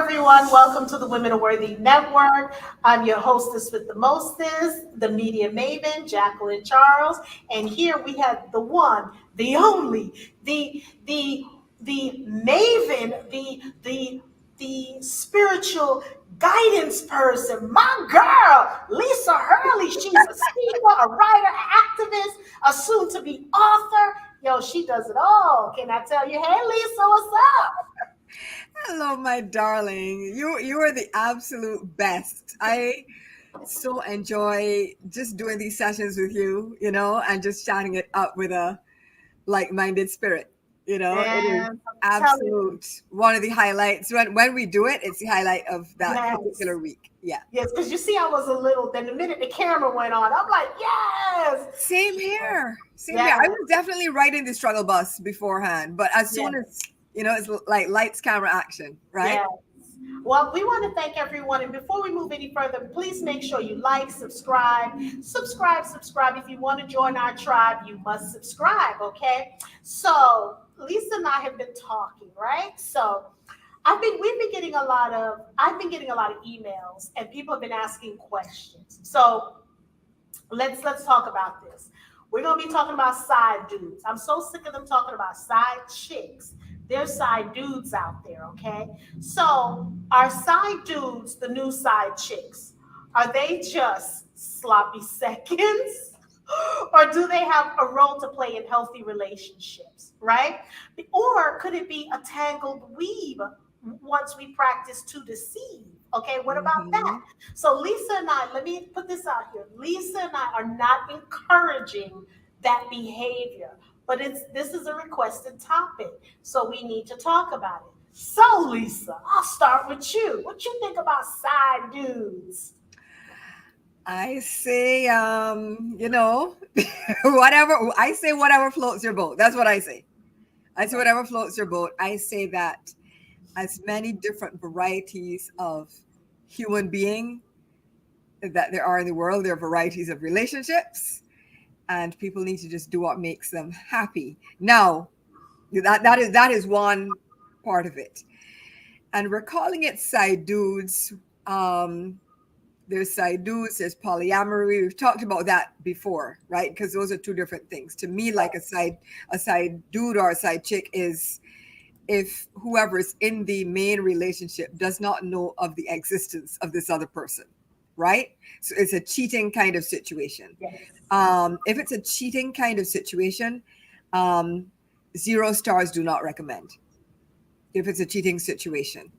everyone. Welcome to the Women Are Worthy Network. I'm your hostess with the mostest, the media maven, Jacqueline Charles. And here we have the one, the only, the maven, the spiritual guidance person, my girl, Lisa Hurley. She's a speaker, a writer, an activist, a soon-to-be author. Yo, she does it all. Can I tell you? Hey, Lisa, what's up? Hello, my darling. You are the absolute best. I so enjoy just doing these sessions with you, and just chatting it up with a like-minded spirit. It is Man, I'm telling you. absolute one of the highlights. When we do it, it's the highlight of that Yes. particular week. Yeah. Yes, because you see, I was a little, then the minute the camera went on, I'm like, yes. Same here. Same here. Yes. I was definitely riding the struggle bus beforehand, but as soon Yes. as it's like lights, camera, action, right? Yes. Well, we want to thank everyone. And before we move any further, please make sure you like, subscribe. If you want to join our tribe, you must subscribe, okay? So Lisa and I have been talking, right? So I've been getting a lot of emails and people have been asking questions. So let's talk about this. We're gonna be talking about side dudes. I'm so sick of them talking about side chicks. There's side dudes out there, okay? So are side dudes the new side chicks? Are they just sloppy seconds? Or do they have a role to play in healthy relationships, right? Or could it be a tangled weave once we practice to deceive? Okay, what about Hmm. that? So Lisa and I, let me put this out here. Lisa and I are not encouraging that behavior, but this is a requested topic, so we need to talk about it. So Lisa, I'll start with you. What you think about side dudes? I say, whatever I say, whatever floats your boat. That's what I say. I say whatever floats your boat. I say that as many different varieties of human being that there are in the world, there are varieties of relationships, and people need to just do what makes them happy. Now, that is one part of it, and we're calling it side dudes. Um, there's side dudes, there's polyamory. We've talked about that before, right? Because those are two different things. To me, like a side dude or a side chick is if whoever's in the main relationship does not know of the existence of this other person, right? So it's a cheating kind of situation. Yes. If it's a cheating kind of situation, um, 0 stars do not recommend. If it's a cheating situation,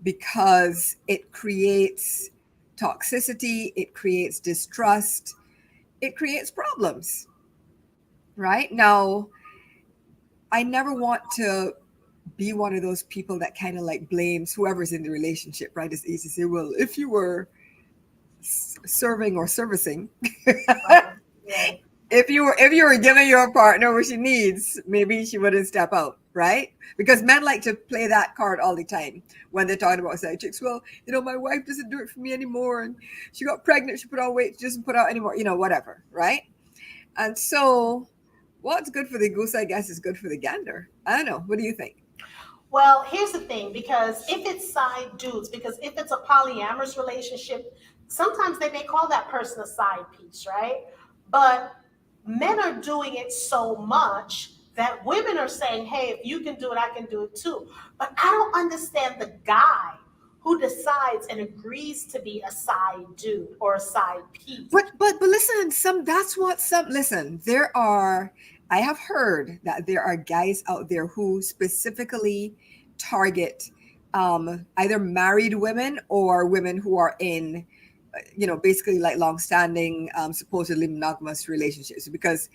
because it creates toxicity, it creates distrust, it creates problems, right? Now, I never want to be one of those people that kind of like blames whoever's in the relationship, right? It's easy to say, well, if you were serving or servicing, Right. if you were giving your partner what she needs, maybe she wouldn't step out, right? Because men like to play that card all the time when they're talking about side chicks. Well, my wife doesn't do it for me anymore, and she got pregnant, she put on weight, she doesn't put out anymore, whatever, right? And so, what's good for the goose, I guess, is good for the gander. I don't know. What do you think? Well, here's the thing, because if it's side dudes, because if it's a polyamorous relationship, sometimes they may call that person a side piece, right? But men are doing it so much that women are saying, hey, if you can do it, I can do it too. But I don't understand the guy who decides and agrees to be a side dude or a side piece. But listen, some listen, I have heard that there are guys out there who specifically target either married women or women who are in basically like long-standing supposedly monogamous relationships because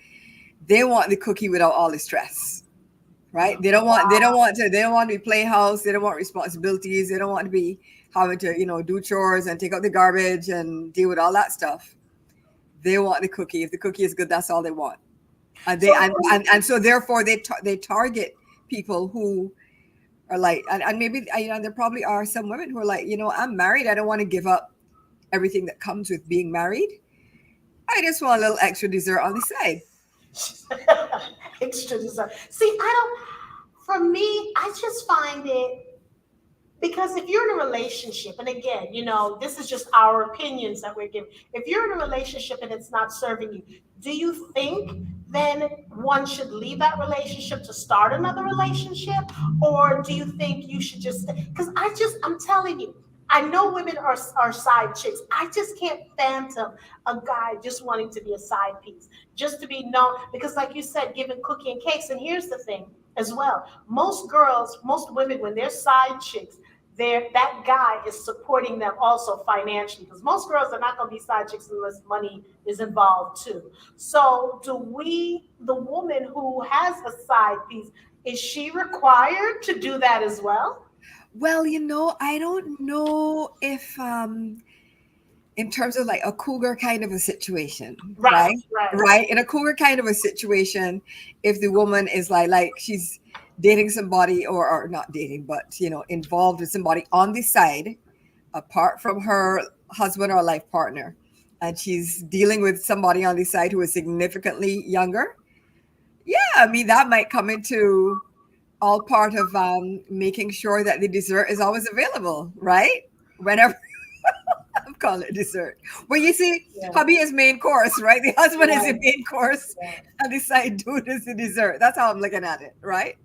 they want the cookie without all the stress, right? They don't want to be playhouse, they don't want responsibilities, they don't want to be having to do chores and take out the garbage and deal with all that stuff. They want the cookie. If the cookie is good, that's all they want. And they So and so therefore they target people who are like, and maybe there probably are some women who are like, I'm married, I don't want to give up everything that comes with being married. I just want a little extra dessert on the side. extra dessert. See, I don't, for me, I just find it, Because if you're in a relationship, and again, this is just our opinions that we're giving. If you're in a relationship and it's not serving you, do you think then one should leave that relationship to start another relationship? Or do you think you should just, because I'm telling you, I know women are side chicks. I just can't phantom a guy just wanting to be a side piece, just to be known. Because, like you said, giving cookie and cakes. And here's the thing as well, most girls, most women, when they're side chicks, that guy is supporting them also financially, because most girls are not going to be side chicks unless money is involved too. So the woman who has a side piece, is she required to do that as well? Well, I don't know if in terms of like a cougar kind of a situation, Right, right? right. Right. In a cougar kind of a situation, if the woman is like she's dating somebody or not dating, but involved with somebody on the side, apart from her husband or life partner, and she's dealing with somebody on the side who is significantly younger, yeah, I mean that might come into all part of making sure that the dessert is always available, right? Whenever I'm calling it dessert. Well, you see, Yeah, hubby is main course, right? The husband is the right, main course, right. and the side dude is the dessert. That's how I'm looking at it, right?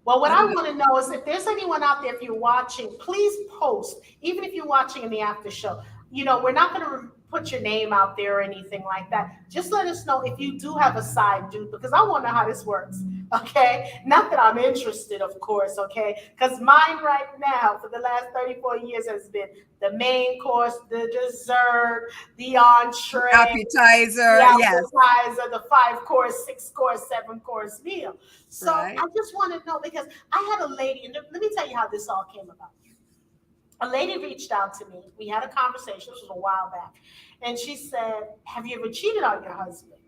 Well, what I I don't know. want to know is if there's anyone out there, if you're watching, please post, even if you're watching in the after show. We're not going to put your name out there or anything like that. Just let us know if you do have a side dude, because I want to know how this works. Okay. Not that I'm interested, of course. Okay. Because mine right now for the last 34 years has been the main course, the dessert, the entree, the Appetizer, yes, appetizer, the 5 course, 6 course, 7 course meal. So right. I just want to know, because I had a lady, and let me tell you how this all came about. A lady reached out to me. We had a conversation, this was a while back, and she said, "Have you ever cheated on your husband?"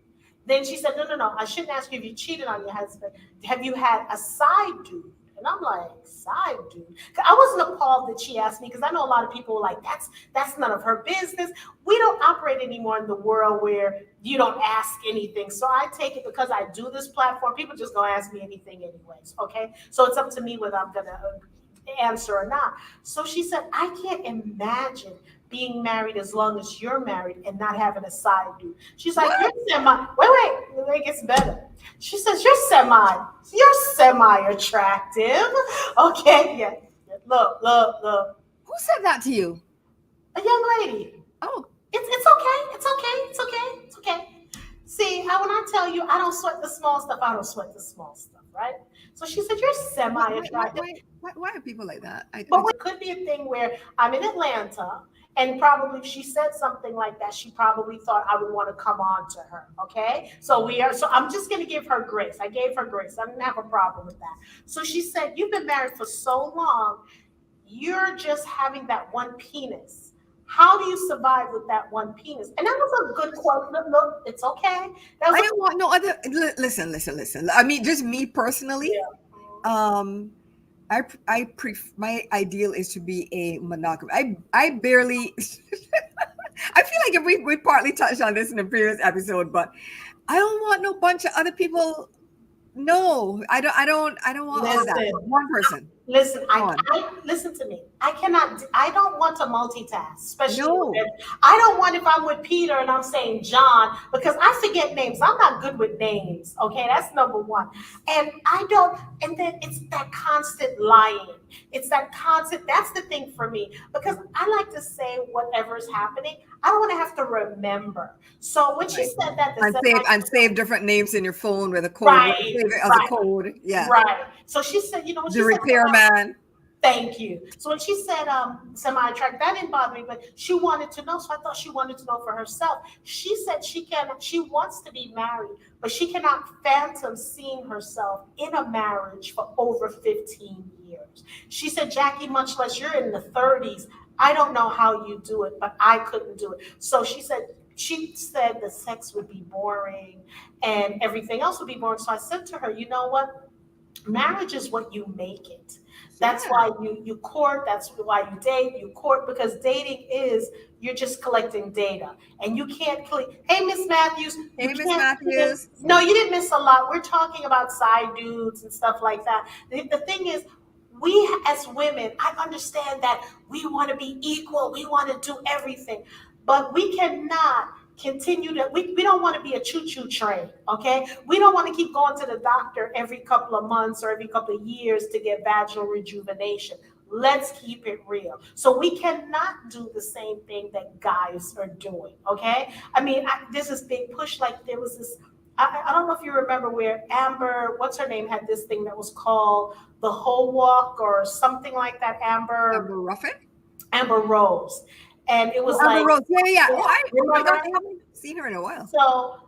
Then she said, "No, no, no. I shouldn't ask you if you cheated on your husband. Have you had a side dude?" And I'm like, "Side dude?" 'Cause I wasn't appalled that she asked me, because I know a lot of people were like, "That's none of her business." We don't operate anymore in the world where you don't ask anything. So I take it, because I do this platform, people just gonna ask me anything anyways. Okay, so it's up to me whether I'm gonna answer or not. So she said, "I can't imagine being married as long as you're married and not having a side dude." She's like, "You're What? semi, wait, it gets better." She says, "You're semi attractive." Okay, yeah. Look. Who said that to you? A young lady. Oh, It's okay. It's okay. See, when I tell you I don't sweat the small stuff, I don't sweat the small stuff, right? So she said, "You're why, semi why, why, attractive." why, why are people like that? But it could be a thing where I'm in Atlanta, and probably if she said something like that, she probably thought I would want to come on to her. Okay. So I'm just going to give her grace. I gave her grace. I didn't have a problem with that. So she said, "You've been married for so long, you're just having that one penis. How do you survive with that one penis?" And that was a good quote. Look, it's okay. That was I don't want no other. Listen. I mean, just me personally. yeah. Um, my ideal is to be a monogamy. I barely. I feel like if we partly touched on this in a previous episode, but I don't want no bunch of other people. No, I don't want all of that. Listen, One person. Listen, One. I listen to me. I cannot. I don't want to multitask, especially No. with. I don't want, if I'm with Peter and I'm saying John, because I forget names. I'm not good with names. Okay, that's number one. And I don't. And then it's that constant lying. It's that constant. That's the thing for me, because I like to say whatever's happening. I don't want to have to remember. So when she Right. said that, the And said save different names in your phone with a code. right, Save it as a right, code. Yeah. right. So she said, when The she said, repairman. "Thank you." So when she said semi-attractive, that didn't bother me, but she wanted to know. So I thought she wanted to know for herself. She said she wants to be married, but she cannot phantom seeing herself in a marriage for over 15 years. She said, "Jackie, much less you're in the 30s. I don't know how you do it, but I couldn't do it." So she said the sex would be boring and everything else would be boring. So I said to her, "You know what? Marriage is what you make it. That's Yeah. why you court. That's why you date. You court, because dating is, you're just collecting data, and you can't click. Hey, Miss Matthews, you Hey, Miss can't. Matthews. No, you didn't miss a lot. We're talking about side dudes and stuff like that. The thing is, we as women, I understand that we want to be equal, we want to do everything, but we cannot continue to, we don't want to be a choo-choo train, okay? We don't want to keep going to the doctor every couple of months or every couple of years to get vaginal rejuvenation. Let's keep it real. So we cannot do the same thing that guys are doing, okay? I mean, there's this big push, like there was this, I don't know if you remember where Amber, what's her name, had this thing that was called the whole walk or something like that. Amber Ruffin? Amber Rose. And it was Amber like, Rose. Yeah, yeah. yeah, Oh my gosh, remember? I haven't seen her in a while. So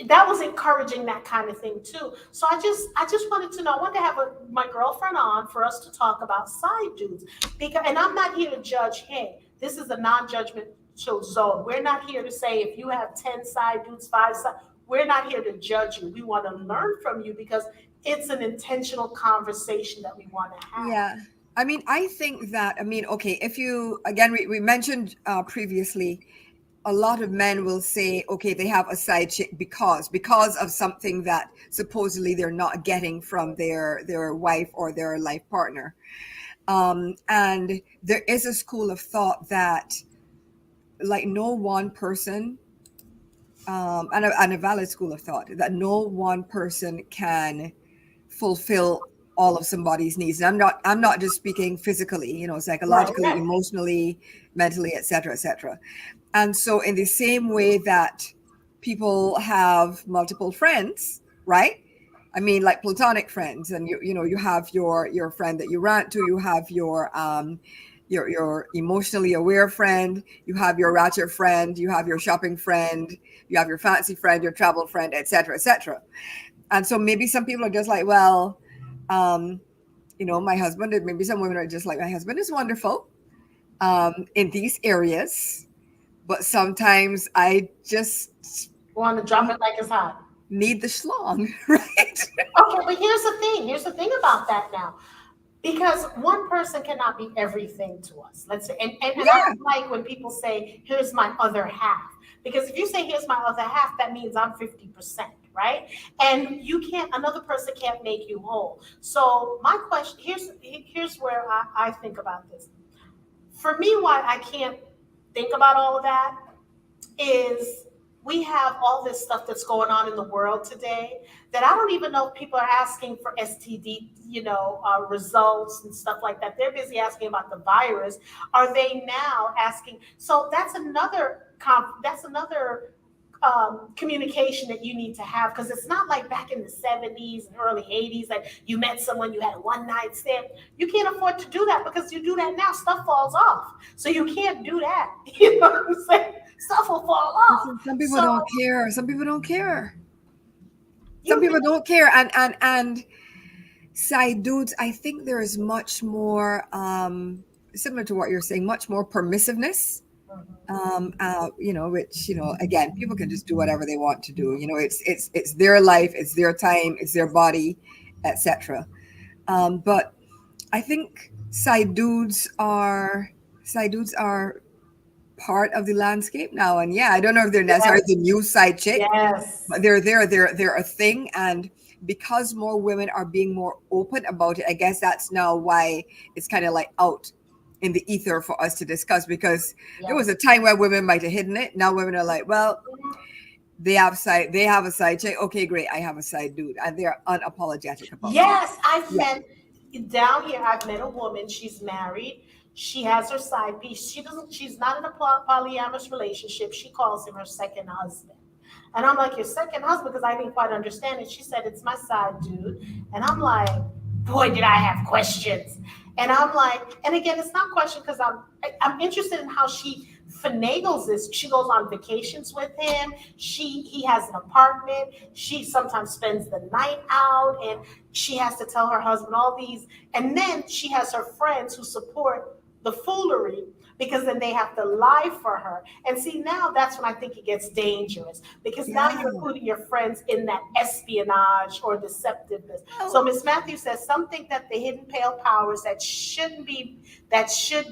that was encouraging that kind of thing too. So I just wanted to know. I wanted to have my girlfriend on for us to talk about side dudes, because, and I'm not here to judge. Hey, this is a non-judgmental zone. We're not here to say if you have 10 side dudes, 5 side. We're not here to judge you. We want to learn from you because it's an intentional conversation that we want to have. Yeah. I mean, I think that, I mean, okay, if you, again, we mentioned previously, a lot of men will say, okay, they have a side chick because of something that supposedly they're not getting from their wife or their life partner. And there is a school of thought that, like, no one person, and a valid school of thought, that no one person can fulfill all of somebody's needs. And I'm not just speaking physically, you know, psychologically, Right. emotionally, mentally, etc., etc. And so in the same way that people have multiple friends, right? I mean, like platonic friends, and you know, you have your friend that you rant to, you have your emotionally aware friend, you have your ratchet friend, you have your shopping friend, you have your fancy friend, your travel friend, etc., etc. And so maybe some people are just like, well, you know, my husband, and maybe some women are just like, my husband is wonderful in these areas, but sometimes I just Want to drop it like it's hot. need the schlong, right? Okay, but here's the thing. Here's the thing about that now. Because one person cannot be everything to us. Let's say, and I Yeah, don't like when people say, here's my other half. Because if you say here's my other half, that means I'm 50%, right? And you can't, another person can't make you whole. So my question, here's where I think about this. For me, why I can't think about all of that is we have all this stuff that's going on in the world today that I don't even know if people are asking for STD, results and stuff like that. They're busy asking about the virus. Are they now asking? So that's another communication that you need to have, because it's not like back in the 70s and early 80s that you met someone, you had a one night stand. You can't afford to do that, because you do that now, stuff falls off. So you can't do that. You know what I'm saying? Stuff will fall off. some people So don't care. Some people don't care. Some you people don't care. And side dudes, I think there is much more similar to what you're saying, much more permissiveness. Which, again, people can just do whatever they want to do. It's their life, it's their time, it's their body, etc. But I think side dudes are part of the landscape now. And yeah, I don't know if they're necessarily the yes, new side chick, yes. but they're there. They're a thing. And because more women are being more open about it, I guess that's now why it's kind of like out in the ether for us to discuss, because there was Yes. a time where women might have hidden it. Now women are like, well, they have a side chick. Okay, great. I have a side dude. And they're unapologetic about it. Yes, I've Yeah. met down here. I've met a woman. She's married. She has her side piece. She's not in a polyamorous relationship. She calls him her second husband. And I'm like, your second husband? Because I didn't quite understand it. She said, it's my side dude. And I'm like, boy, did I have questions. And I'm like, and again, it's not question because I'm interested in how she finagles this. She goes on vacations with him. He has an apartment. She sometimes spends the night out, and she has to tell her husband all these. And then she has her friends who support the foolery, because then they have to lie for her. And see, now that's when I think it gets dangerous, because now Yeah. you're including your friends in that espionage or deceptiveness. So Well, Miss Matthews says some think that the hidden pale powers that should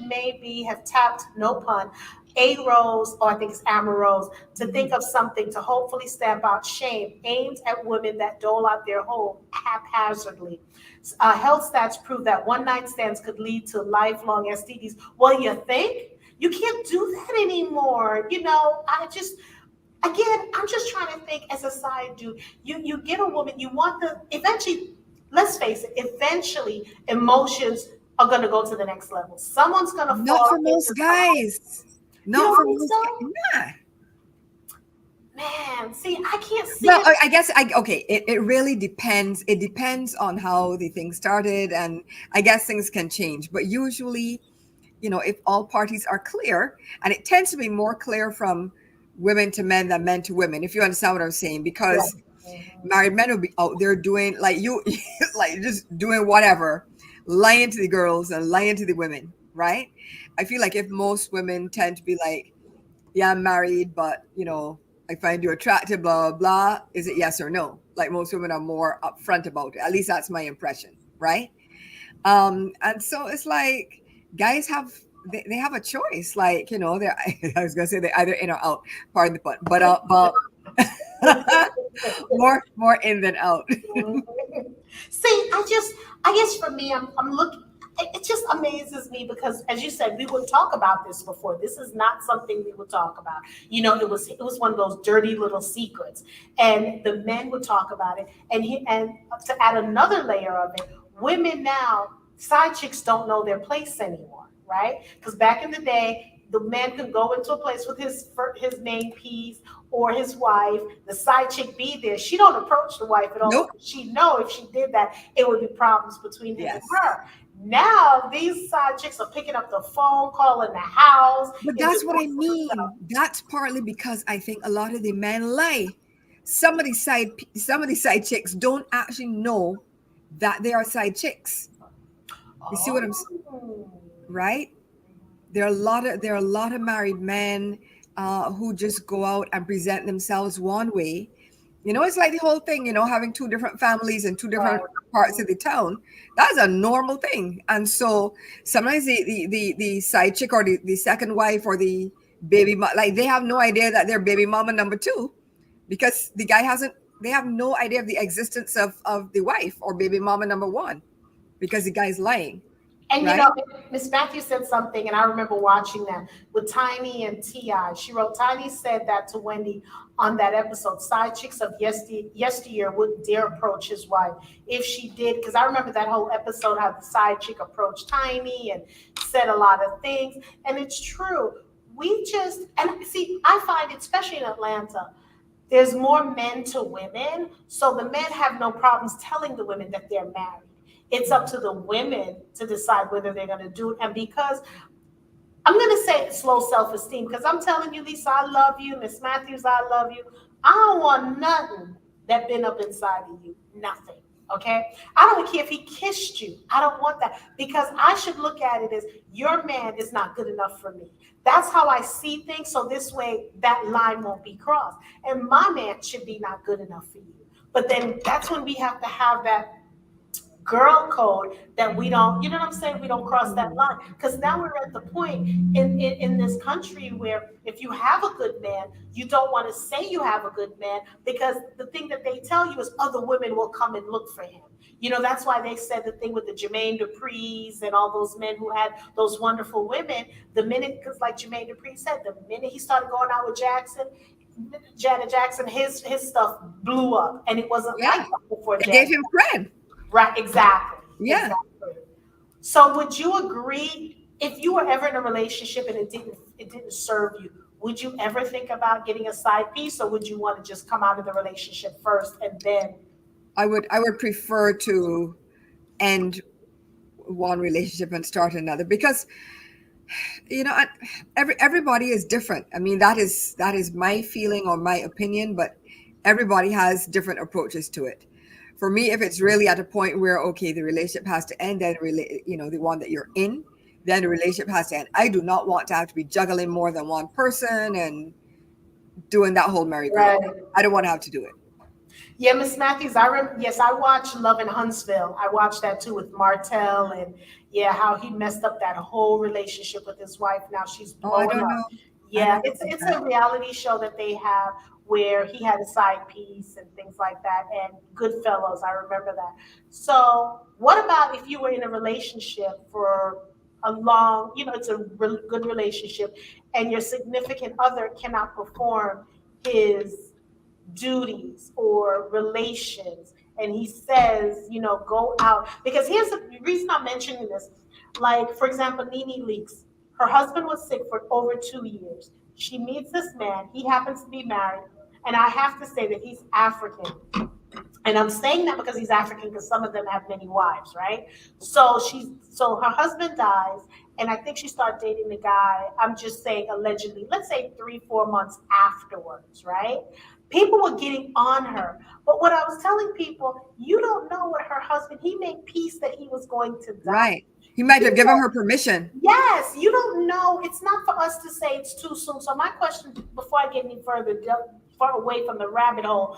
maybe have tapped, no pun, A-Rose, or I think it's Amorose, to think of something to hopefully stamp out shame aimed at women that dole out their home haphazardly. Health stats prove that one night stands could lead to lifelong STDs. Well, you think? You can't do that anymore. Again, I'm just trying to think as a side dude. You get a woman, you want the eventually, let's face it, eventually emotions are gonna go to the next level. Someone's gonna Not fall for most into something. guys. You Not don't for think most so? guys. Yeah. Man, see, I can't see Well, it. I guess okay. It really depends. It depends on how the thing started, and I guess things can change. But usually, if all parties are clear, and it tends to be more clear from women to men than men to women, if you understand what I'm saying, Right. because Mhm. married men will be out there doing like you, like just doing whatever, lying to the girls and lying to the women, right? I feel like if most women tend to be like, yeah, I'm married, but I find you attractive, blah, blah, blah. Is it yes or no? Like most women are more upfront about it. At least that's my impression, right? And so it's like guys they have a choice. Like, they're I was gonna say they're either in or out, pardon the pun. But more in than out. See, I guess for me, I'm looking. It just amazes me because, as you said, we would talk about this before. This is not something we would talk about. It was one of those dirty little secrets, and the men would talk about it. And to add another layer of it, women now, side chicks don't know their place anymore, right? Because back in the day, the man could go into a place with his main piece or his wife, the side chick be there. She don't approach the wife at all Nope. because she know if she did that, it would be problems between him and Yes. her. Now these side chicks are picking up the phone, calling the house, But that's what I introducing mean. themselves. That's partly because I think a lot of the men lie. Some of the side chicks don't actually know that they are side chicks. You see what I'm Oh, right? There are a lot of married men who just go out and present themselves one way. It's like the whole thing, having two different families in two different right. parts of the town. That's a normal thing. And so sometimes the side chick or the second wife or the like they have no idea that they're baby mama number two because the guy hasn't, they have no idea of the existence of the wife or baby mama number one because the guy's lying, And right? Miss Matthews said something, and I remember watching that with Tiny and Ti. She wrote, Tiny said that to Wendy on that episode. Side chicks of yesteryear wouldn't dare approach his wife. If she did, because I remember that whole episode how the side chick approached Tiny and said a lot of things, and it's true. We just and see, I find, especially in Atlanta, there's more men to women, so the men have no problems telling the women that they're married. It's up to the women to decide whether they're going to do it. And because I'm going to say it's low self esteem, because I'm telling you, Lisa, I love you. Miss Matthews, I love you. I don't want nothing that been up inside of you. Nothing. Okay. I don't care if he kissed you. I don't want that because I should look at it as your man is not good enough for me. That's how I see things. So this way that line won't be crossed. And my man should be not good enough for you. But then that's when we have to have that girl code that we don't, you know what I'm saying? We don't cross that line. Because now we're at the point in this country where if you have a good man, you don't want to say you have a good man because the thing that they tell you is other women will come and look for him. That's why they said the thing with the Jermaine Dupri's and all those men who had those wonderful women. The minute, because like Jermaine Dupri said, the minute he started going out with Janet Jackson, his stuff blew up, and it wasn't like Yeah. that before It gave Janet. him cred. Right, exactly. Yeah. Exactly. So would you agree if you were ever in a relationship and it didn't serve you, would you ever think about getting a side piece or would you want to just come out of the relationship first and then I would prefer to end one relationship and start another because everybody is different. I mean, that is my feeling or my opinion, but everybody has different approaches to it. For me, if it's really at a point where okay, the relationship has to end, then the one that you're in, then the relationship has to end. I do not want to have to be juggling more than one person and doing that whole merry-go-round. right? I don't want to have to do it. Yeah, Miss Matthews, yes, I watched Love in Huntsville. I watched that too with Martell and yeah, how he messed up that whole relationship with his wife. Now she's Oh, I blowing don't up. know. I Yeah, don't know it's that. a reality show that they have where he had a side piece and things like that, and Goodfellas, I remember that. So, what about if you were in a relationship for a long, it's a good relationship, and your significant other cannot perform his duties or relations, and he says, go out, because here's the reason I'm mentioning this. Like, for example, Nene Leakes, her husband was sick for over 2 years. She meets this man, he happens to be married, and I have to say that he's African. And I'm saying that because he's African, because some of them have many wives, right? So her husband dies, and I think she started dating the guy. I'm just saying allegedly. Let's say 3, 4 months afterwards, right? People were getting on her, but what I was telling people, you don't know what her husband. He made peace that he was going to die. Right. He might He have given said, her permission. yes, you don't know. It's not for us to say it's too soon. So my question, before I get any further, far away from the rabbit hole,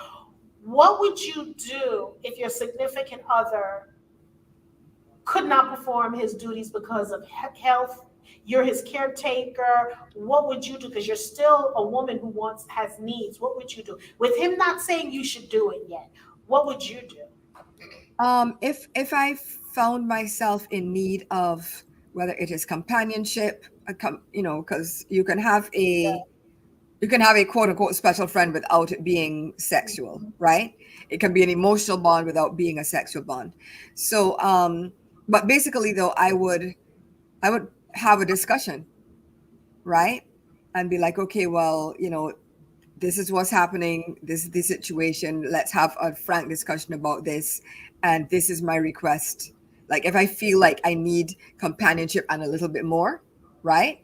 what would you do if your significant other could not perform his duties because of health? You're his caretaker. What would you do? Because you're still a woman who has needs. What would you do? With him not saying you should do it yet, what would you do? If I found myself in need of whether it is companionship, because you can have a quote unquote special friend without it being sexual, right? It can be an emotional bond without being a sexual bond. So, but basically, though, I would have a discussion, right, and be like, okay, well, this is what's happening. This is the situation. Let's have a frank discussion about this, and this is my request. Like, if I feel like I need companionship and a little bit more, right?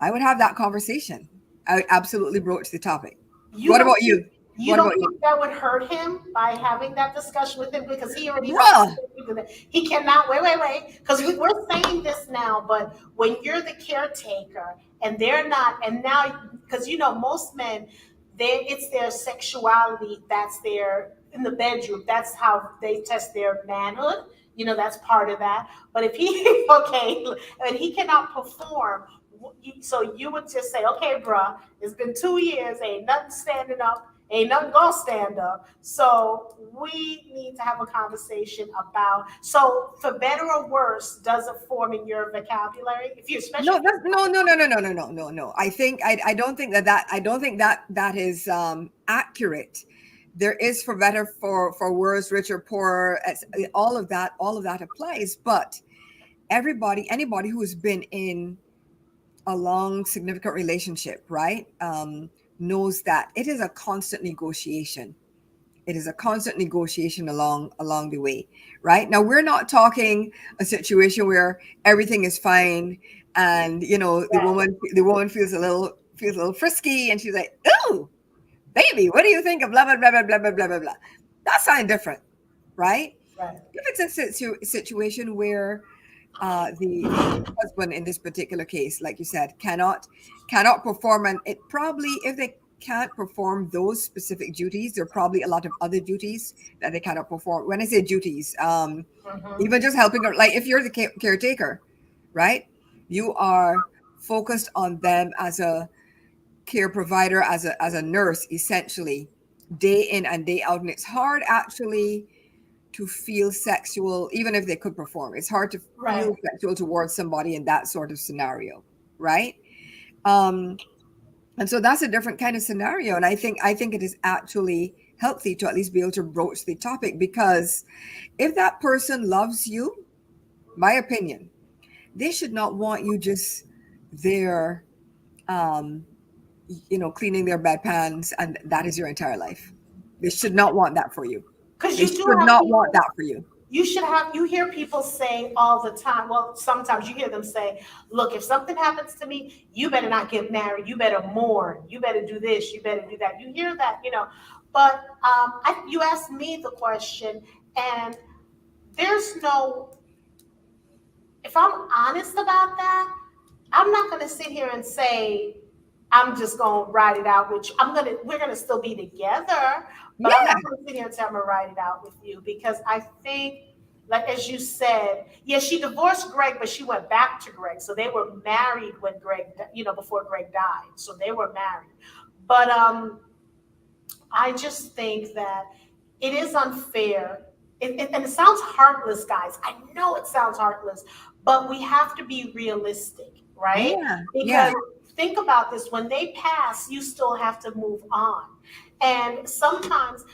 I would have that conversation. I would absolutely broach the topic. You What don't about think you? you What don't about you? think that would hurt him by having that discussion with him, because he already knows Bruh. that he cannot wait, because we're saying this now, but when you're the caretaker and they're not, and now, because most men, it's their sexuality, that's their in the bedroom, that's how they test their manhood. That's part of that. But if he okay, and he cannot perform, so you would just say, okay, bruh, it's been 2 years, ain't nothing standing up, ain't nothing gonna stand up. So we need to have a conversation about, so for better or worse, does it form in your vocabulary? If you, especially No, if you, no. I don't think that is accurate. There is for better, for worse, richer, poorer. All of that applies. But anybody who's been in a long, significant relationship, right, knows that it is a constant negotiation. It is a constant negotiation along the way, right? Now, we're not talking a situation where everything is fine, and the woman feels a little frisky, and she's like, "Oh, baby, what do you think of blah blah blah blah blah blah blah blah blah?" That's something different, right? right, If it's a situation where the husband in this particular case, like you said, cannot perform, and it probably, if they can't perform those specific duties, there are probably a lot of other duties that they cannot perform. When I say duties, mm-hmm, even just helping her, like if you're the caretaker, right, you are focused on them as a care provider, as a nurse, essentially, day in and day out, and it's hard actually to feel sexual, even if they could perform. It's hard to right. feel sexual towards somebody in that sort of scenario, right? Um, and so that's a different kind of scenario. And I think it is actually healthy to at least be able to broach the topic, because if that person loves you, my opinion, they should not want you just there, um, cleaning their bedpans, and that is your entire life. They should not want that for you. Because They you do should have not want people, that for you. you hear people say all the time, well, sometimes you hear them say, look, if something happens to me, you better not get married, you better mourn, you better do this, you better do that. You hear that, but you asked me the question, and there's no, if I'm honest about that, I'm not going to sit here and say I'm just going to ride it out, which we're going to still be together, but I'm Yeah. not going to sit here and say I'm going to ride it out with you, because I think like as you said, yeah, she divorced Greg, but she went back to Greg. So they were married when before Greg died. So they were married. But I just think that it is unfair. And it sounds heartless, guys. I know it sounds heartless, but we have to be realistic, right? Yeah, yeah, Because think about this, when they pass, you still have to move on. And sometimes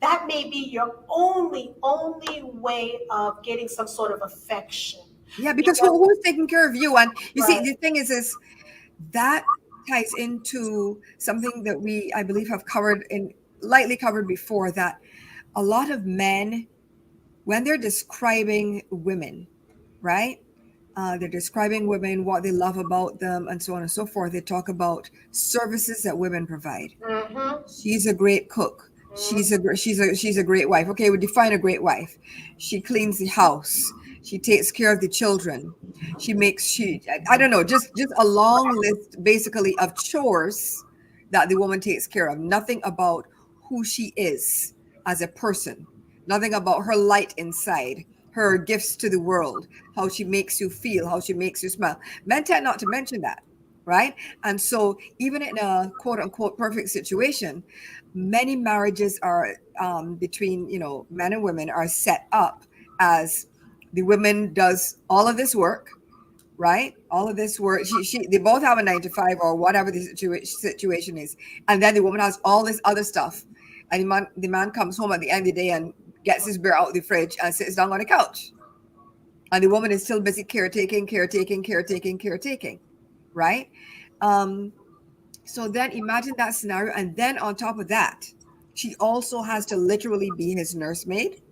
that may be your only way of getting some sort of affection. yeah. Because Because, who's taking care of you? And you see, right. the thing is that ties into something that we, I believe, have covered in lightly covered before. That a lot of men, when they're describing women, right? They're describing women, what they love about them, and so on and so forth. They talk about services that women provide. Mm-hmm, She's a great cook. She's a great wife. Okay, we define a great wife. She cleans the house. She takes care of the children. I don't know, just a long list basically of chores that the woman takes care of. Nothing about who she is as a person. Nothing about her light inside, her gifts to the world, how she makes you feel, how she makes you smell. Men tend not to mention that, right? And so, even in a quote unquote perfect situation, many marriages are between men and women are set up as the woman does all of this work, right? All of this work. They both have a 9 to 5 or whatever the situation is, and then the woman has all this other stuff, and the man comes home at the end of the day and gets his beer out the fridge and sits down on the couch, and the woman is still busy caretaking, right? Um, so then imagine that scenario. And then on top of that, she also has to literally be his nursemaid.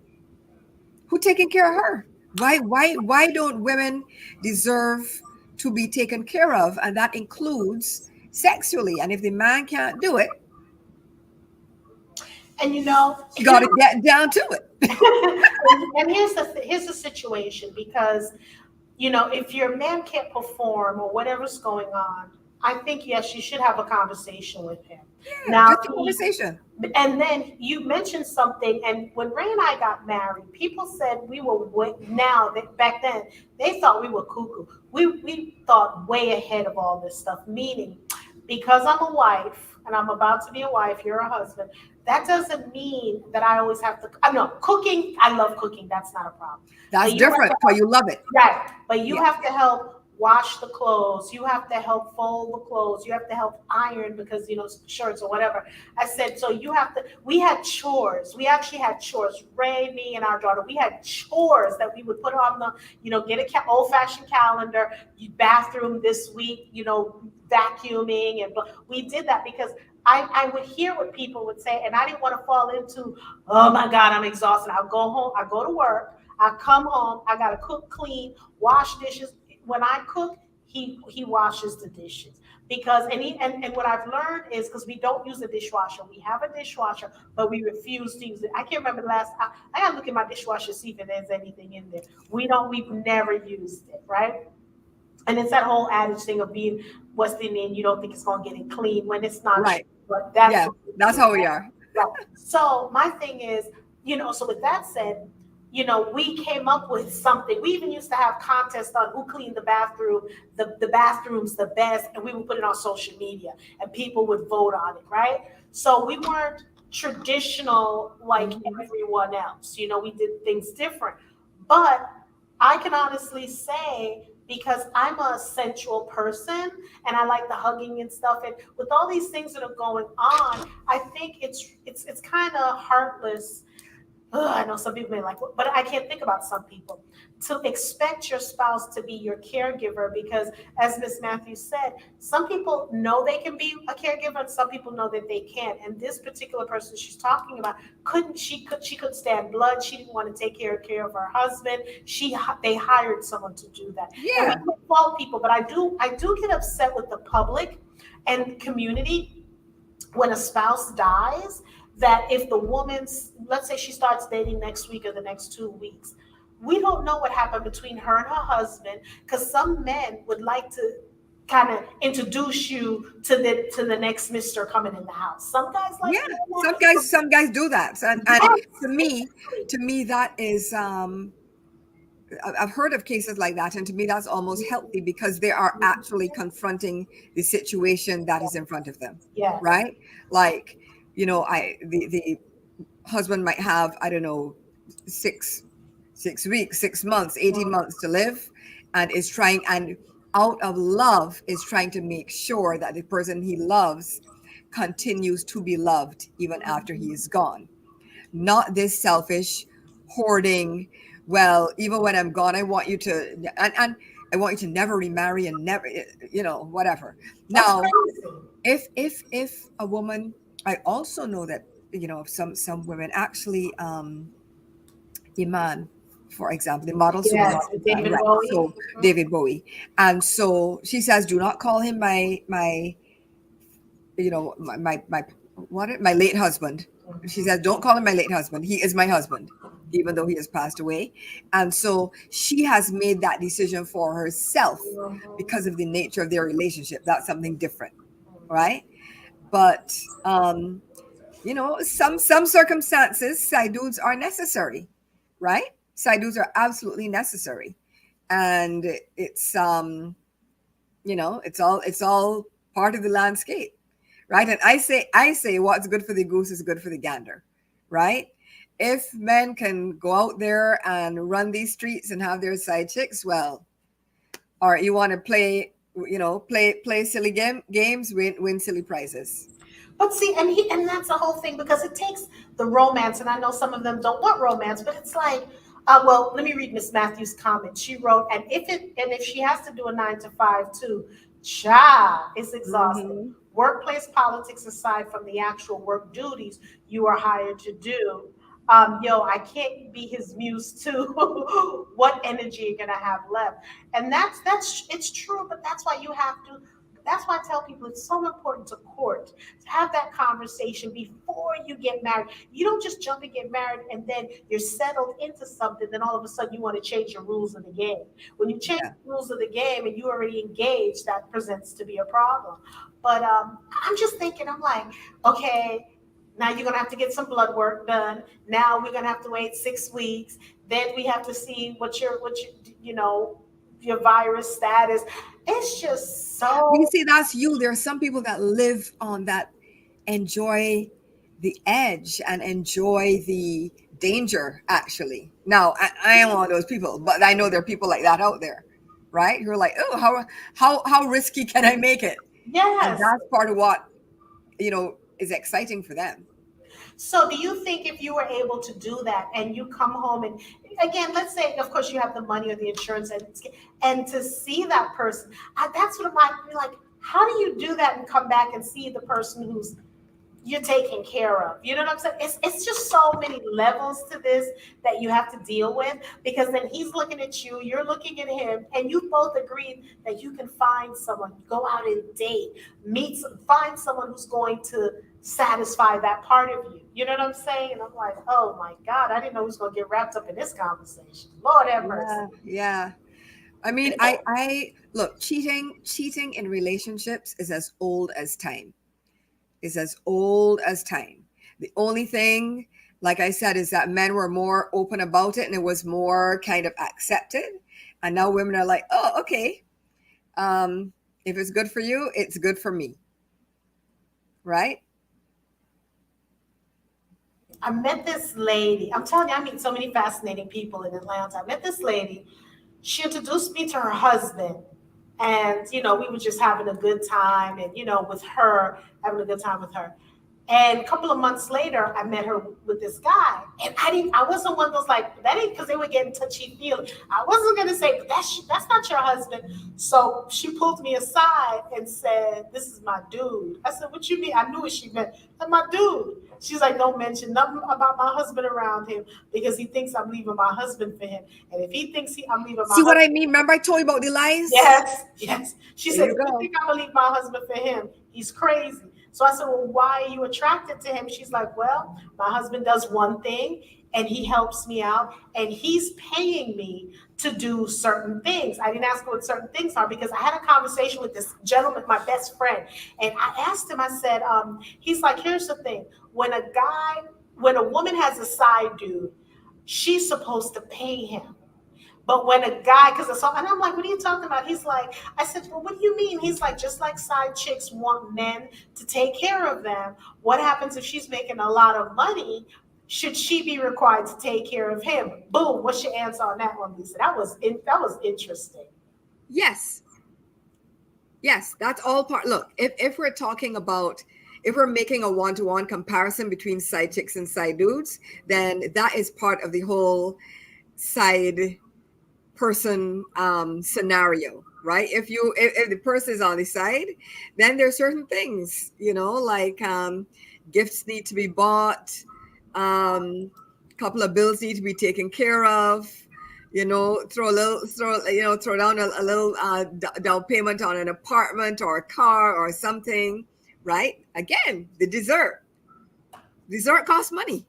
Who taking care of her? Why don't women deserve to be taken care of? And that includes sexually. And if the man can't do it, and she got to get down to it. and here's the situation, because if your man can't perform or whatever's going on, I think yes, you should have a conversation with him. Yeah, Now, just a conversation. and then you mentioned something, and when Ray and I got married, people said we were now that back then they thought we were cuckoo. We thought way ahead of all this stuff, meaning because I'm a wife and I'm about to be a wife, you're a husband. That doesn't mean that I always have to. I know cooking. I love cooking. That's not a problem. That's But you have different to because you love it. Right. But you Yeah. have to help wash the clothes. You have to help fold the clothes. You have to help iron because, shirts or whatever. I said, so you have to, we had chores. We actually had chores. Ray, me, and our daughter, we had chores that we would put on get a old fashioned calendar, bathroom this week, vacuuming. And we did that because I would hear what people would say, and I didn't want to fall into, oh my God, I'm exhausted. I'll go home, I go to work, I come home, I gotta cook, clean, wash dishes. When I cook, he washes the dishes because and what I've learned is because we don't use a dishwasher. We have a dishwasher, but we refuse to use it. I can't remember the last. I gotta look at my dishwasher, see if there's anything in there. We've never used it, right? And it's that whole adage thing of being what's the name, you don't think it's gonna get it clean when it's not true. Right. But that's Yeah. what we That's do. how we are. Right. So my thing is, so with that said, we came up with something. We even used to have contests on who cleaned the bathroom, the bathrooms the best, and we would put it on social media and people would vote on it, right? So we weren't traditional like everyone else. We did things different. But I can honestly say, because I'm a sensual person and I like the hugging and stuff, and with all these things that are going on, I think it's kind of heartless. Ugh, I know some people may like, but I can't think about some people to expect your spouse to be your caregiver because, as Miss Matthews said, some people know they can be a caregiver and some people know that they can't. And this particular person she's talking about she could stand blood. She didn't want to take care of her husband. They hired someone to do that. And we Yeah. don't fault people, but I do get upset with the public and community when a spouse dies, that if the woman's, let's say she starts dating next week or the next 2 weeks, we don't know what happened between her and her husband, because some men would like to kind of introduce you to the next mister coming in the house. Some guys like Yeah. doing Some that. guys do that. And Yes, to me, that is I've heard of cases like that, and to me, that's almost healthy because they are actually confronting the situation that is in front of them, Yes. right? Like, the husband might have, I don't know, six 6 weeks, 6 months, 18 months to live, and is trying, and out of love is trying to make sure that the person he loves continues to be loved even after he is gone. Not this selfish hoarding, well, even when I'm gone, I want you to, and I want you to never remarry and never, whatever. That's Now, crazy. if a woman, I also know that, some women actually, Iman, for example, the model Yes, supermodel with Iman, David right? Bowie. So David Bowie, and so she says, do not call him my my late husband. She says, don't call him my late husband. He is my husband, even though he has passed away. And so she has made that decision for herself because of the nature of their relationship. That's something different, right? But some circumstances, side dudes are necessary, right? Side dudes are absolutely necessary, and it's all part of the landscape, right? And I say what's good for the goose is good for the gander, right? If men can go out there and run these streets and have their side chicks, well, or you want to play silly games, win silly prizes. But see, and that's the whole thing because it takes the romance, and I know some of them don't want romance, but it's like, well, let me read Miss Matthews' comment. She wrote, and if she has to do a 9 to 5 too, it's exhausting. Hmm. Workplace politics aside from the actual work duties you are hired to do. Yo, I can't be his muse too. What energy you're gonna have left? And that's it's true, but that's why you have to. That's why I tell people it's so important to court, to have that conversation before you get married. You don't just jump and get married and then you're settled into something, then all of a sudden you want to change the rules of the game. When you change Yeah, the rules of the game and you already engaged, that presents to be a problem. But I'm just thinking, I'm like, okay, now you're gonna have to get some blood work done. Now we're gonna have to wait 6 weeks. Then we have to see you know your virus status. It's just but you so. see, that's you. There are some people that live on that, enjoy the edge and enjoy the danger, actually. Now, I am one of those people, but I know there are people like that out there, right? Who are like, oh, how risky can I make it? And Yes. that's part of what, is exciting for them. So, do you think if you were able to do that and you come home and again, let's say, of course, you have the money or the insurance and to see that person, that's what it might be like. How do you do that and come back and see the person who's you're taken care of? You know what I'm saying? It's just so many levels to this that you have to deal with because then he's looking at you, you're looking at him, and you both agreed that you can find someone, go out and date, find someone who's going to satisfy that part of you. You know what I'm saying? And I'm like, oh my God, I didn't know he was going to get wrapped up in this conversation. Lord have mercy. Yeah, yeah. I mean, I look, cheating in relationships is as old as time. Is as old as time. The only thing, like I said, is that men were more open about it and it was more kind of accepted. And now women are like, oh, okay. If it's good for you, it's good for me. Right? I met this lady. I'm telling you, I meet so many fascinating people in Atlanta. I met this lady. She introduced me to her husband. And, we were just having a good time and, with her, having a good time with her. And a couple of months later, I met her with this guy. And I wasn't one of those like, that ain't because they were getting touchy feely. I wasn't going to say, but that's not your husband. So she pulled me aside and said, this is my dude. I said, what you mean? I knew what she meant. That's my dude. She's like, don't mention nothing about my husband around him because he thinks I'm leaving my husband for him. And if he thinks I'm leaving my See what I husband, mean? Remember I told you about the lies? yes, yes. She There said, you if you go. think I'm gonna leave my husband for him, he's crazy. So I said, well, why are you attracted to him? She's like, well, my husband does one thing and he helps me out and he's paying me to do certain things. I didn't ask her what certain things are because I had a conversation with this gentleman, my best friend, and I asked him, I said, he's like, here's the thing. When a woman has a side dude, she's supposed to pay him. But when a guy, because I saw, and I'm like, what are you talking about? He's like, I said, well, what do you mean? He's like, just like side chicks want men to take care of them, what happens if she's making a lot of money? Should she be required to take care of him? Boom. What's your answer on that one, Lisa? That was interesting. Yes. Yes, that's all part. Look, if we're talking about, if we're making a one-to-one comparison between side chicks and side dudes, then that is part of the whole side person scenario, right? If the person is on the side, then there's certain things, like gifts need to be bought, couple of bills need to be taken care of, throw down a little down payment on an apartment or a car or something, right? Again, the dessert costs money.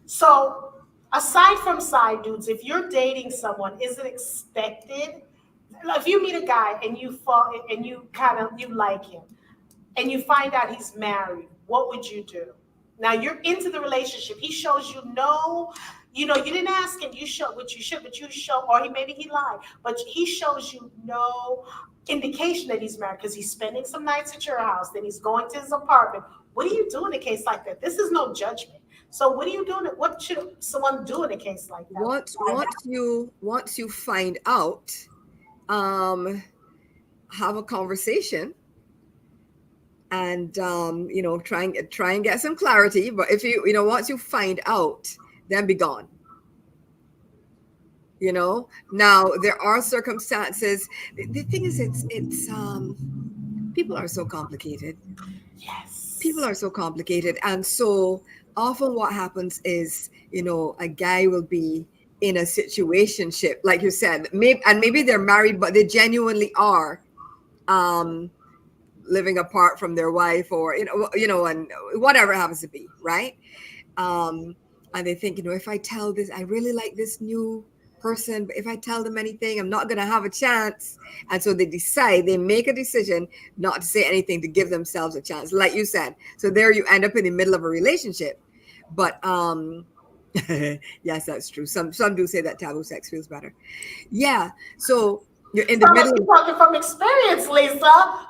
So, aside from side dudes, if you're dating someone, is it expected? If you meet a guy and you fall and you like him, and you find out he's married, what would you do? Now you're into the relationship. He shows you no, you didn't ask him. You show what you should, but you show, or maybe he lied, but he shows you no indication that he's married because he's spending some nights at your house, then he's going to his apartment. What do you do in a case like that? This is no judgment. So what are you doing? What should someone do in a case like that? Once you find out, have a conversation and try and get some clarity. But if once you find out, then be gone. Now there are circumstances. The thing is, it's people are so complicated. Yes, people are so complicated, and so often what happens is a guy will be in a situationship, like you said, maybe they're married, but they genuinely are living apart from their wife, or and whatever happens to be, right? And they think, if I tell this, I really like this new person, but if I tell them anything, I'm not going to have a chance. And so they make a decision not to say anything to give themselves a chance, like you said. So there you end up in the middle of a relationship. But yes, that's true. Some do say that taboo sex feels better. Yeah. So you're in the middle. You're talking from experience, Lisa.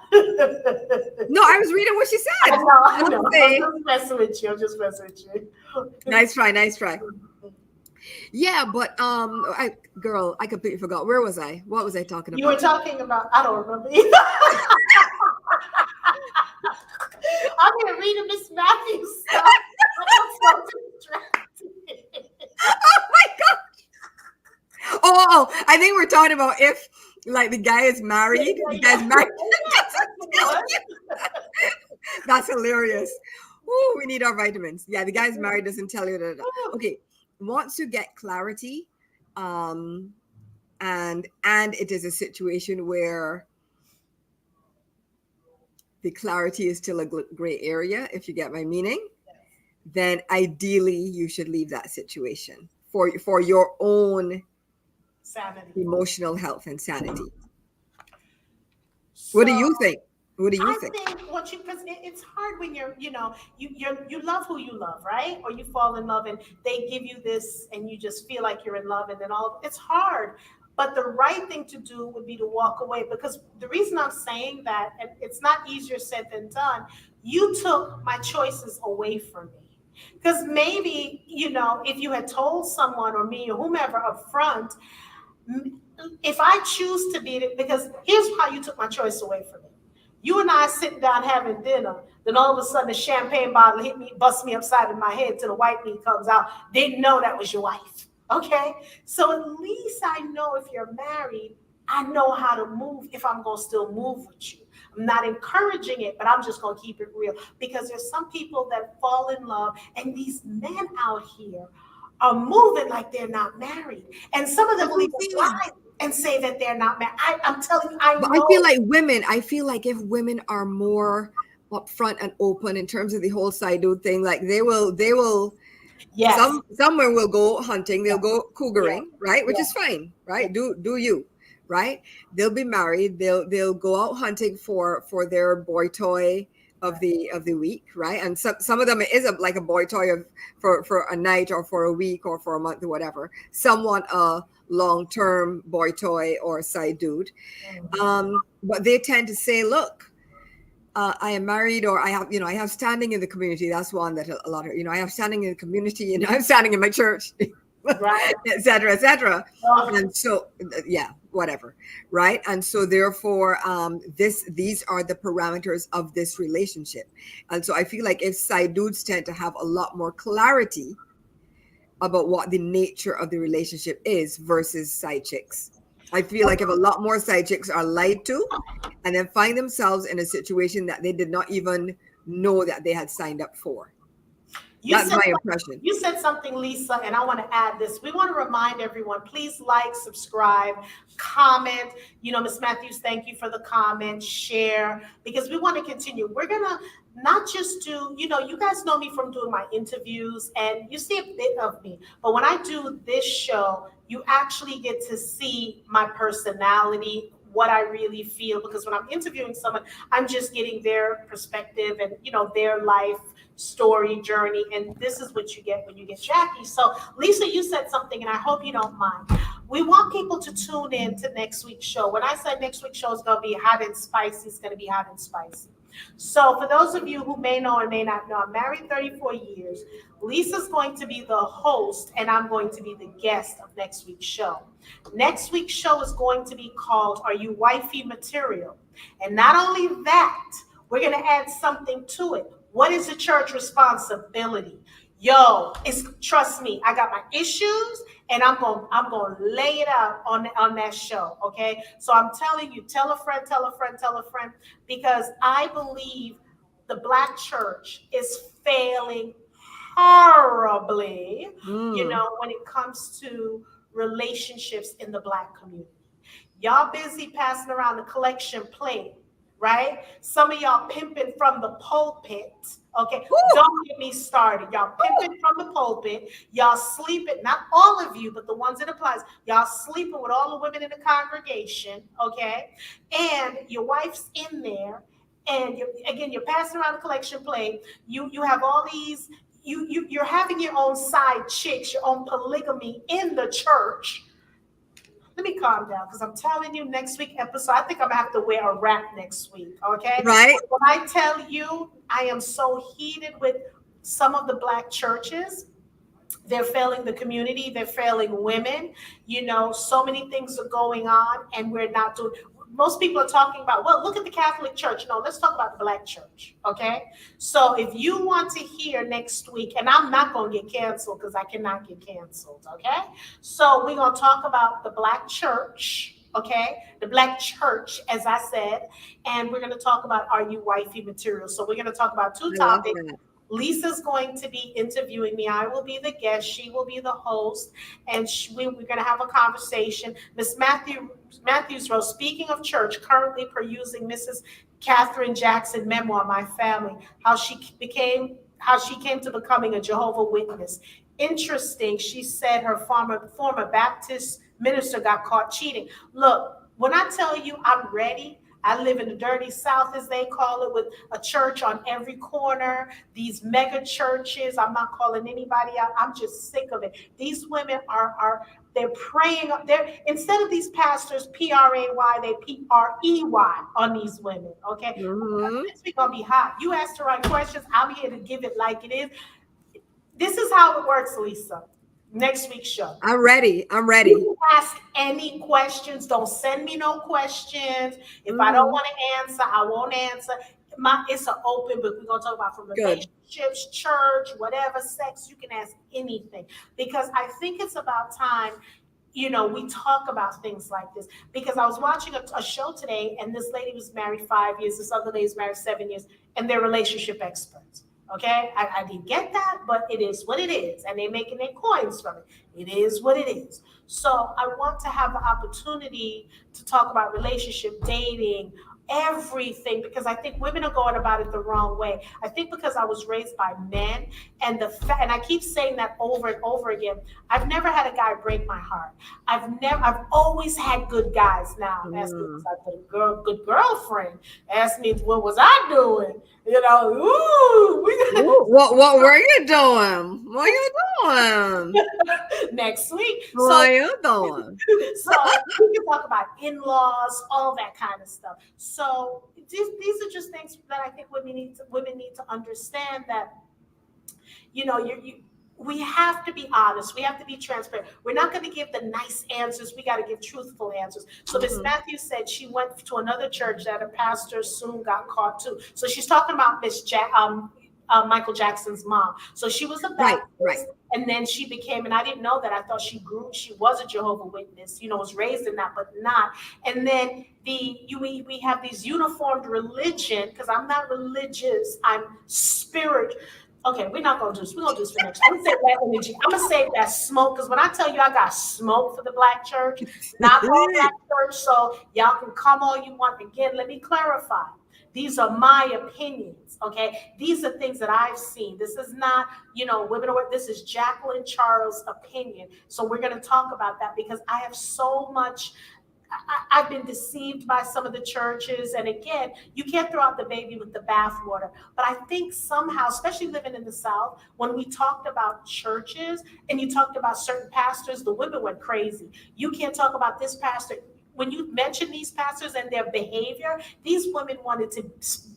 No, I was reading what she said. I know. I'm just messing with you. Nice try. Yeah, but I completely forgot. Where was I? What was I talking about? You were talking about, I don't remember either. I'm gonna read a Miss Matthews stuff. I'm so distracted. Oh my gosh. Oh, I think we're talking about if like the guy is married. The guy's married. That's hilarious. Ooh, we need our vitamins. Yeah, the guy's married, doesn't tell you that. Okay. Once you get clarity, and it is a situation where the clarity is still a gray area, if you get my meaning, then ideally you should leave that situation for your own sanity, emotional health and sanity. So, what do you think? What do you think? I think because it's hard when you love who you love, right? Or you fall in love and they give you this and you just feel like you're in love, and then it's hard. But the right thing to do would be to walk away, because the reason I'm saying that, and it's not easier said than done, you took my choices away from me. Because maybe, if you had told someone or me or whomever up front, if I choose to be, because here's how you took my choice away from me. You and I sitting down having dinner, then all of a sudden a champagne bottle hit me, bust me upside of my head till the white meat comes out. Didn't know that was your wife. Okay? So at least I know if you're married, I know how to move if I'm going to still move with you. I'm not encouraging it, but I'm just going to keep it real, because there's some people that fall in love, and these men out here are moving like they're not married. And some of them will even lie and say that they're not married. I'm telling you, I know. But I feel like if women are more upfront and open in terms of the whole side dude thing, like they will. Yes. Somewhere will go hunting, they'll go cougaring, right? Which is fine, right? Do you, right? They'll be married, they'll go out hunting for their boy toy of the week, right? And some of them it is like a boy toy for a night or for a week or for a month or whatever. Some want a long-term boy toy or side dude. Mhm. But they tend to say, look, I am married, or I have standing in the community. That's one that a lot of, I have standing in the community, and I'm standing in my church, Right. et cetera, et cetera. Oh, And so, yeah, whatever. Right. And so therefore, these are the parameters of this relationship. And so I feel like if side dudes tend to have a lot more clarity about what the nature of the relationship is versus side chicks. I feel like if a lot more side chicks are lied to and then find themselves in a situation that they did not even know that they had signed up for. you That's said my impression. you said something, Lisa, and I want to add this. We want to remind everyone, please like, subscribe, comment. Miss Matthews, thank you for the comment, share, because we want to continue. We're gonna not just do, you guys know me from doing my interviews, and you see a bit of me. But when I do this show, you actually get to see my personality, what I really feel, because when I'm interviewing someone, I'm just getting their perspective and their life story journey, and this is what you get when you get Jackie. So Lisa, you said something, and I hope you don't mind. We want people to tune in to next week's show. When I said next week's show is going to be hot and spicy, it's going to be hot and spicy. So for those of you who may know or may not know, I'm married 34 years. Lisa's going to be the host, and I'm going to be the guest of next week's show. Next week's show is going to be called Are You Wifey Material? And not only that, we're going to add something to it. What is the church responsibility? Yo, it's trust me, I got my issues, and I'm gonna lay it out on that show. Okay. So I'm telling you, tell a friend, tell a friend, tell a friend, because I believe the black church is failing horribly, Mm. when it comes to relationships in the black community. Y'all busy passing around the collection plate, right? Some of y'all pimping from the pulpit. Okay, Woo, don't get me started. Y'all pimping from the pulpit. Y'all sleeping, not all of you, but the ones it applies. Y'all sleeping with all the women in the congregation, okay? And your wife's in there, and you're passing around the collection plate. You have all these. You're having your own side chicks, your own polygamy in the church. Let me calm down, because I'm telling you, next week episode, I think I'm gonna have to wear a wrap next week. Okay. right? When I tell you, I am so heated with some of the black churches. They're failing the community, they're failing women. So many things are going on, and we're not doing. Most people are talking about, well, look at the Catholic Church. No, let's talk about the black church. Okay. So if you want to hear next week, and I'm not going to get canceled because I cannot get canceled. Okay. So we're going to talk about the black church. Okay. The black church, as I said, and we're going to talk about Are You Wifey Material? So we're going to talk about two I love topics. that. Lisa's going to be interviewing me. I will be the guest. She will be the host, and we're going to have a conversation. Miss Matthews wrote, speaking of church, currently perusing Mrs. Catherine Jackson memoir, My Family, how she came to becoming a Jehovah Witness. Interesting. She said her former Baptist minister got caught cheating. Look, when I tell you I'm ready, I live in the dirty South, as they call it, with a church on every corner, these mega churches. I'm not calling anybody out. I'm just sick of it. These women they're praying. They're, instead of these pastors, P-R-A-Y, they P-R-E-Y on these women. Okay. Hmm. This week gonna be hot. You asked the right questions. I'm here to give it like it is. This is how it works, Lisa. Next week's show. I'm ready. I'm ready. You ask any questions. Don't send me no questions. If I don't Hmm. want to answer, I won't answer. It's an open book. We're gonna talk about from Good. relationships, church, whatever, sex. You can ask anything, because I think it's about time. We talk about things like this, because I was watching a show today, and this lady was married 5 years, this other lady's married 7 years, and they're relationship experts. Okay, I didn't get that, but it is what it is, and they're making their coins from it. It is what it is. So I want to have the opportunity to talk about relationship, dating, everything, because I think women are going about it the wrong way. I think because I was raised by men, and and I keep saying that over and over again. I've never had a guy break my heart. I've always had good guys. Now ask me, was Mm. I good girlfriend? Ask me, what was I doing? Ooh, What were you doing? What are you doing? next week. So, Boy, you don't. so we can talk about in-laws, all that kind of stuff. So these are just things that I think women need to understand that we have to be honest. We have to be transparent. We're not going to give the nice answers. We got to give truthful answers. So Miss Mhm. Matthews said she went to another church that a pastor soon got caught too. So she's talking about Michael Jackson's mom. So she was a Right, right. Baptist, and then she became, and I didn't know that. I thought she grew. She was a Jehovah Witness. Was raised in that, but not. And then we have these uniformed religion because I'm not religious. I'm spirit. Okay, we're not gonna do this. We're gonna do this for next. I'm gonna save that energy. I'm gonna save that smoke because when I tell you I got smoke for the black church, not all black church, so y'all can come all you want. Again, let me clarify. These are my opinions, okay? These are things that I've seen. This is not, women are. This is Jacqueline Charles' opinion. So we're gonna talk about that because I have so much. I've been deceived by some of the churches. And again, you can't throw out the baby with the bathwater. But I think somehow, especially living in the South, when we talked about churches and you talked about certain pastors, the women went crazy. You can't talk about this pastor. When you mention these pastors and their behavior, these women wanted to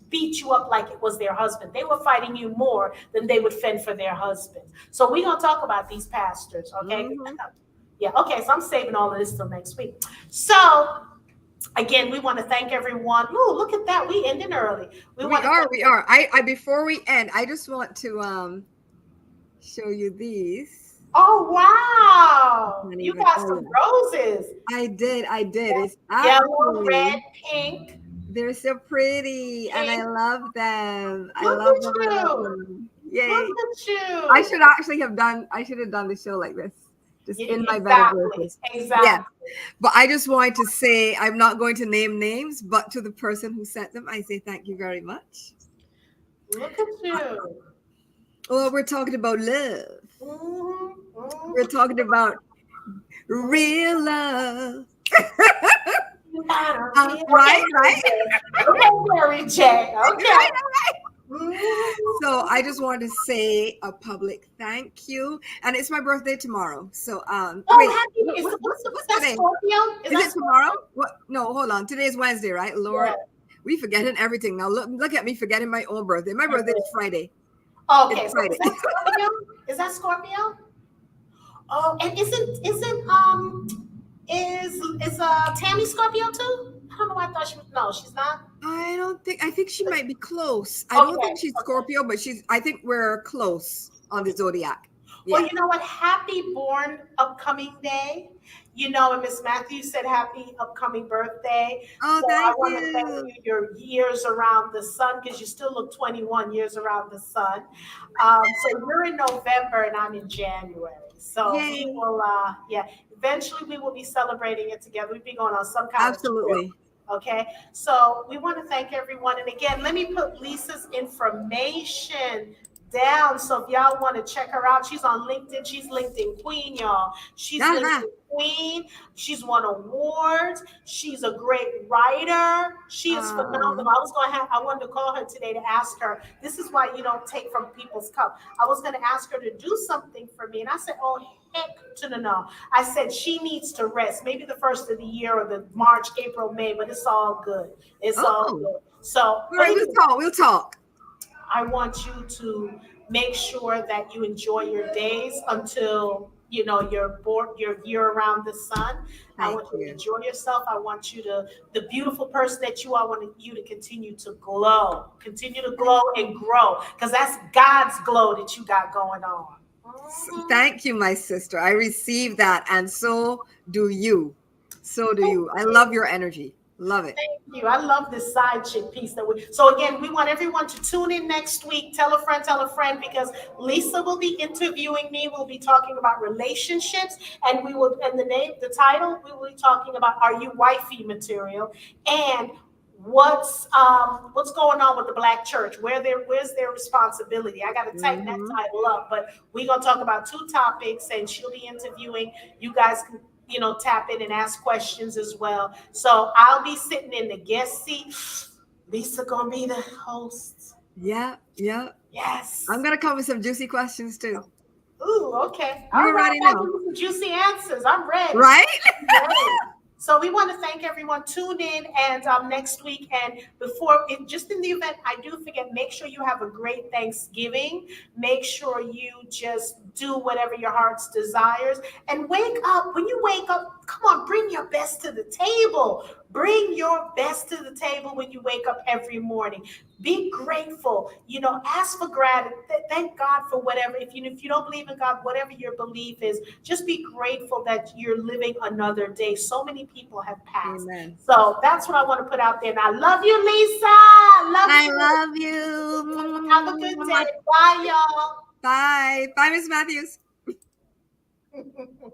beat you up like it was their husband. They were fighting you more than they would fend for their husbands. So we're going to talk about these pastors, okay? Mhm. Yeah, okay, so I'm saving all of this till next week. So again, we want to thank everyone. Ooh, look at that. We ending early. We We want to are, thank. we are. I before we end, I just want to show you these. Oh wow. Can't You even. got Oh some yeah, roses. I did. It's Yellow, red, actually pink, they're so pretty, and I pink. love them. I Look love at them. I love you. them. Look Yay! at I you. should actually have done. I should have done the show like this, just in my bed of Exactly. roses. Yeah, Exactly. but I just wanted to say I'm not going to name names, but to the person who sent them, I say thank you very much. Look at you. Well, we're talking about love. Mm-hmm. We're talking about real love. You got a real. Okay, Right, Mary right, J. Okay, Mary J. Okay. right, right. So I Mhm. just want to say a public thank you, and it's my birthday tomorrow. So Oh, wait, happy! Is what's that today? Scorpio? Is Is that it tomorrow? Scorpio? What? No, hold on. Today is Wednesday, right? Yeah. Lord, we forgetting everything now. Look at me forgetting my own birthday. My birthday is Friday. It's Okay, so is Friday. that Scorpio? Is that Scorpio? Oh, and is Tammy Scorpio too? I don't know. I thought she was. No, she's not. I don't think. I think she might be close. I don't Okay, think she's okay. Scorpio, but she's. I think we're close on the Okay. zodiac. Well, Yeah. you know what? Happy born upcoming day. And Miss Matthews said happy upcoming birthday. Oh, So I thank want to thank you. you your years around the sun because you still look 21 years around the sun. So you're in November and I'm in January. So we Yay! will, yeah, eventually we will be celebrating it together. We'll be going on some kind of trip. Absolutely. Okay, so we want to thank everyone. And again, let me put Lisa's information down. So if y'all want to check her out, she's on LinkedIn. She's LinkedIn Queen, y'all. She's Uh-huh. LinkedIn Queen. She's won awards. She's a great writer. She is phenomenal. I wanted to call her today to ask her. This is why you don't take from people's cup. I was going to ask her to do something for me. And I said, oh, heck to the no. I said she needs to rest. Maybe the first of the year or the March, April, May, but it's all good. It's Oh, all all good. So, but right. We'll anyway, talk. We'll talk. I want you to make sure that you enjoy your days until you're bored, you're year around the sun. I Thank want you to you. enjoy yourself. I want you to, the beautiful person that you are, I want you to continue to glow and grow, because that's God's glow that you got going on. Mhm. Thank you, my sister. I receive that, and so do you. So do you. I love your energy. Love it. Thank you. I love this side chick piece that we. So again, we want everyone to tune in next week. Tell a friend, because Lisa will be interviewing me. We'll be talking about relationships, and we will. And the title, we will be talking about are you wifey material, and what's going on with the black church? Where's their responsibility? I got to tighten that Hmm. title up, but we're gonna talk about two topics, and she'll be interviewing. You guys can tap in and ask questions as well. So I'll be sitting in the guest seat. Lisa gonna be the host. Yeah, yeah. I'm Yes. gonna come with some juicy questions too. Ooh, okay. You All were right. ready I'll now, give you some juicy answers. I'm ready. right? Right. So we want to thank everyone. Tune in and next week. And before, just in the event I do forget, make sure you have a great Thanksgiving. Make sure you just do whatever your heart's desires. And wake up. When you wake up, come on, bring your best to the table. Bring your best to the table when you wake up every morning. Be grateful. Ask for gratitude. Thank God for whatever. If you don't believe in God, whatever your belief is, just be grateful that you're living another day. So many people have passed. Amen. So that's what I want to put out there. And I love you, Lisa. I love I you. love Have a good you. day. Bye, Bye. Bye, Miss Matthews. y'all.